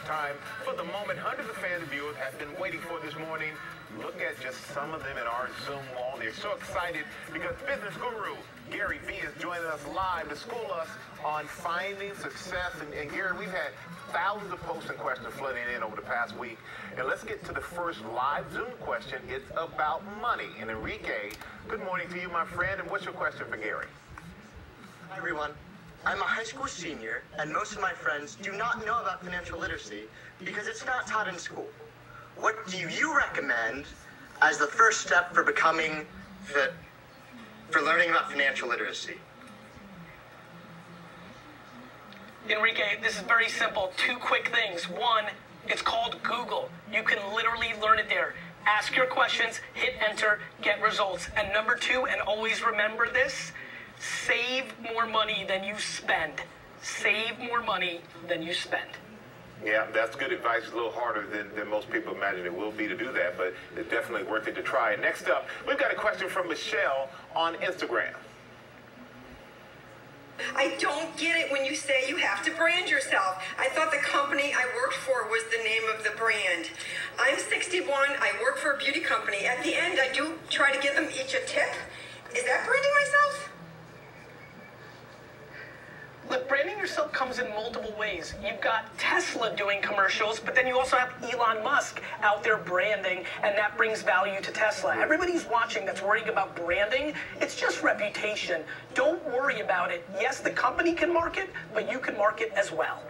time for the moment hundreds of fans and viewers have been waiting for this morning. Look at just some of them in our Zoom wall. They're so excited because business guru Gary Vee is joining us live to school us on finding success. And Gary, we've had thousands of posts and questions flooding in over the past week. And let's get to the first live Zoom question. It's about money. And Enrique, good morning to you, my friend. And what's your question for Gary? Hi, everyone. I'm a high school senior, and most of my friends do not know about financial literacy because it's not taught in school. What do you recommend as the first step for becoming for learning about financial literacy? Enrique, this is very simple. Two quick things. One, it's called Google. You can literally learn it there. Ask your questions, hit enter, get results. And number two, and always remember this, save more money than you spend. Save more money than you spend. Yeah, that's good advice. It's a little harder than most people imagine it will be to do that, but it's definitely worth it to try. Next up, we've got a question from Michelle on Instagram. I don't get it when you say you have to brand yourself. I thought the company I worked for was the name of the brand. I'm 61. I work for a beauty company. At the end, I do try to give them each a tip. Is that branding myself? Look, branding yourself comes in multiple ways. You've got Tesla doing commercials, but then you also have Elon Musk out there branding, and that brings value to Tesla. Everybody's watching that's worrying about branding. It's just reputation. Don't worry about it. Yes, the company can market, but you can market as well.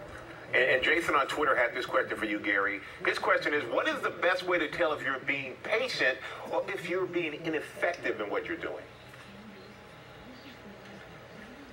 And Jason on Twitter had this question for you, Gary. His question is, what is the best way to tell if you're being patient or if you're being ineffective in what you're doing?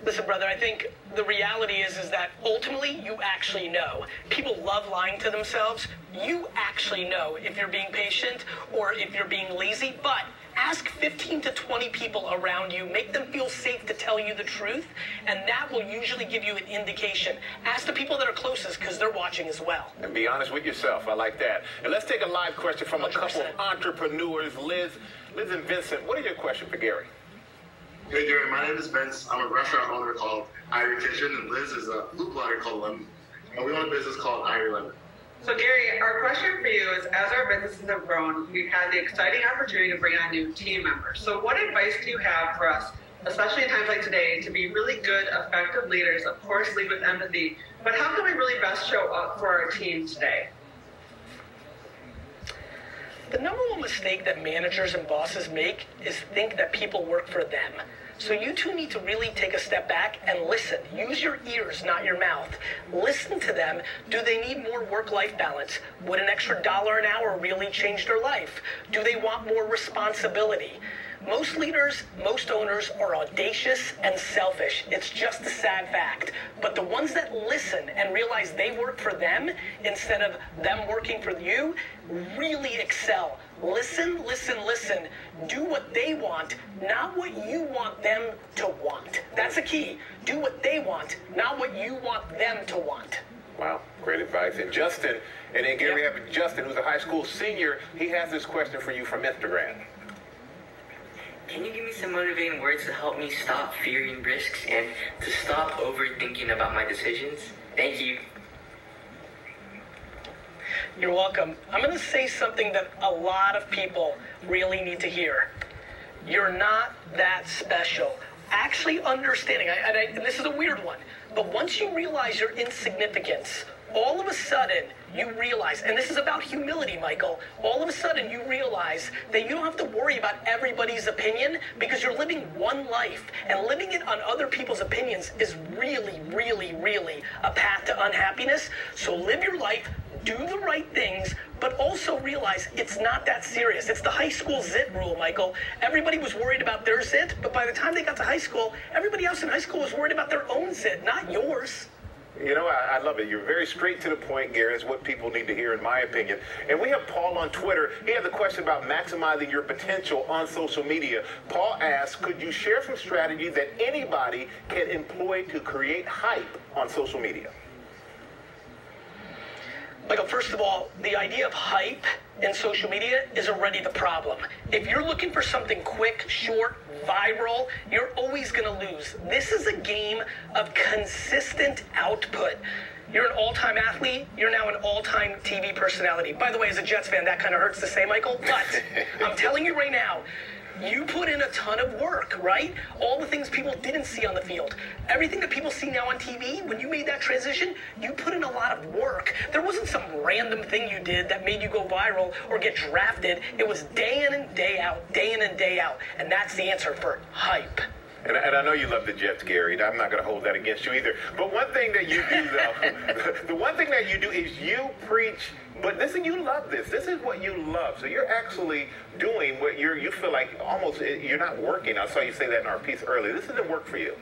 Listen, brother, I think the reality is that ultimately you actually know. People love lying to themselves. You actually know if you're being patient or if you're being lazy, but ask 15 to 20 people around you. Make them feel safe to tell you the truth, and that will usually give you an indication. Ask the people that are closest because they're watching as well. And be honest with yourself. I like that. And let's take a live question from 100%. A couple of entrepreneurs. Liz and Vincent, what is your question for Gary? Hey Gary, my name is Vince. I'm a restaurant owner called Irie Kitchen, and Liz is a food blogger called Lemon. And we own a business called Irie Lemon. So Gary, our question for you is, as our businesses have grown, we've had the exciting opportunity to bring on new team members. So what advice do you have for us, especially in times like today, to be really good, effective leaders? Of course, lead with empathy, but how can we really best show up for our team today? The number one mistake that managers and bosses make is think that people work for them. So you two need to really take a step back and listen. Use your ears, not your mouth. Listen to them. Do they need more work-life balance? Would an extra $1 an hour really change their life? Do they want more responsibility? Most leaders, most owners are audacious and selfish. It's just a sad fact. But the ones that listen and realize they work for them instead of them working for you really excel. Listen, listen, listen. Do what they want, not what you want them to want. That's the key. Do what they want, not what you want them to want. Wow, great advice. And Justin, and then Gary, we have Justin, who's a high school senior. He has this question for you from Instagram. Can you give me some motivating words to help me stop fearing risks and to stop overthinking about my decisions? Thank you. You're welcome. I'm going to say something that a lot of people really need to hear. You're not that special. Actually understanding, and this is a weird one, but once you realize your insignificance, all of a sudden you realize, and this is about humility, Michael, all of a sudden you realize that you don't have to worry about everybody's opinion because you're living one life, and living it on other people's opinions is really, really, really a path to unhappiness. So live your life, do the right things, but also realize it's not that serious. It's the high school zit rule, Michael. Everybody was worried about their zit, but by the time they got to high school, everybody else in high school was worried about their own zit, not yours. You know, I love it. You're very straight to the point, Gary. It's what people need to hear, in my opinion. And we have Paul on Twitter. He has a question about maximizing your potential on social media. Paul asks, could you share some strategy that anybody can employ to create hype on social media? Michael, first of all, the idea of hype in social media is already the problem. If you're looking for something quick, short, viral, you're always going to lose. This is a game of consistent output. You're an all-time athlete. You're now an all-time TV personality. By the way, as a Jets fan, that kind of hurts to say, Michael, but I'm telling you right now, you put in a ton of work, right? All the things people didn't see on the field. Everything that people see now on TV, when you made that transition, you put in a lot of work. There wasn't some random thing you did that made you go viral or get drafted. It was day in and day out, day in and day out. And that's the answer for hype. And I know you love the Jets, Gary. I'm not going to hold that against you either. But one thing that you do, though, the one thing that you do is you preach. But listen, you love this. This is what you love. So you're actually doing what you feel like almost you're not working. I saw you say that in our piece earlier. This isn't work for you.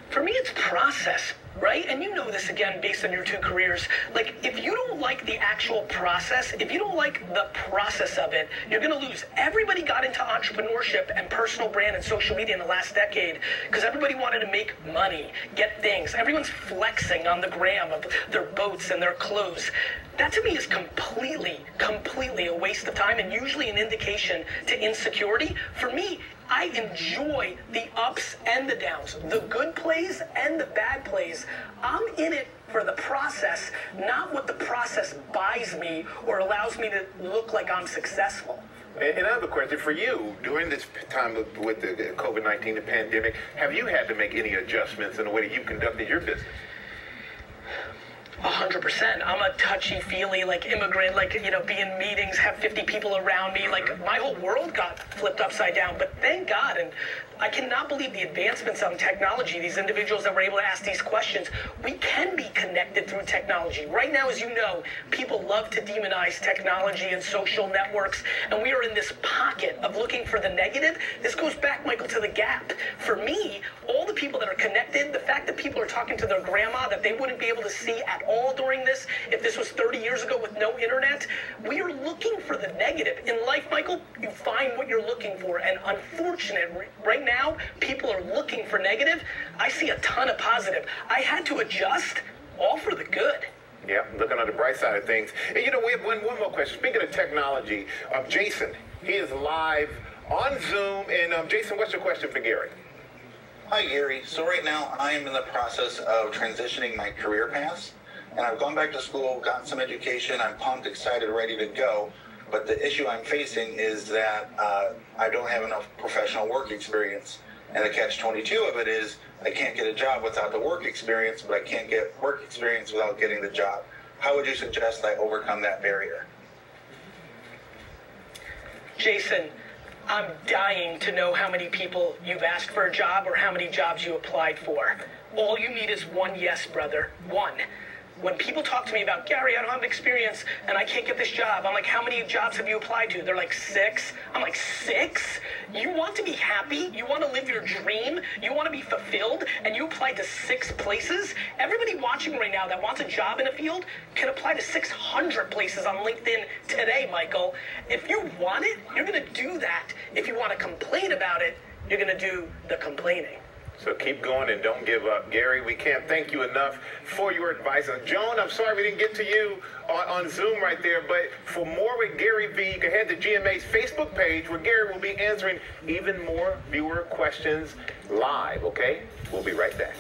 For me, it's process, right? And you know this, again, based on your two careers. Like, if you don't like the actual process, if you don't like the process of it, you're going to lose. Everybody got into entrepreneurship and personal brand and social media in the last decade because everybody wanted to make money, get things. Everyone's flexing on the gram of their boats and their clothes. That to me is completely a waste of time and usually an indication to insecurity. For me, I enjoy the ups and the downs, the good plays and the bad plays. I'm in it for the process, not what the process buys me or allows me to look like I'm successful. And I have a question for you. During this time with the COVID-19, the pandemic, have you had to make any adjustments in the way that you conducted your business? 100%. I'm a touchy-feely, like, immigrant, like, you know, be in meetings, have 50 people around me. Like, my whole world got flipped upside down. But thank God, and I cannot believe the advancements on technology, these individuals that were able to ask these questions. We can be connected through technology. Right now, as you know, people love to demonize technology and social networks, and we are in this pocket of looking for the negative. This goes back, Michael, to the gap. For me, all the people that are connected, the fact that people are talking to their grandma that they wouldn't be able to see at all during this, if this was 30 years ago with no internet, we are looking for the negative. In life, Michael, you find what you're looking for, and unfortunately, right now, people are looking for negative. I see a ton of positive. I had to adjust, all for the good. Yeah, looking on the bright side of things. And you know, we have one more question. Speaking of technology, Jason, he is live on Zoom. And Jason, what's your question for Gary? Hi, Gary. So right now, I am in the process of transitioning my career paths. And I've gone back to school, gotten some education. I'm pumped, excited, ready to go. But the issue I'm facing is that I don't have enough professional work experience. And the catch-22 of it is I can't get a job without the work experience, but I can't get work experience without getting the job. How would you suggest I overcome that barrier? Jason, I'm dying to know how many people you've asked for a job or how many jobs you applied for. All you need is one yes, brother. One. When people talk to me about, Gary, I don't have experience and I can't get this job, I'm like, how many jobs have you applied to? They're like, 6. I'm like, 6? You want to be happy? You want to live your dream? You want to be fulfilled? And you applied to 6 places? Everybody watching right now that wants a job in a field can apply to 600 places on LinkedIn today, Michael. If you want it, you're going to do that. If you want to complain about it, you're going to do the complaining. So keep going and don't give up. Gary, we can't thank you enough for your advice. And Joan, I'm sorry we didn't get to you on Zoom right there, but for more with Gary V, you can head to GMA's Facebook page where Gary will be answering even more viewer questions live, okay? We'll be right back.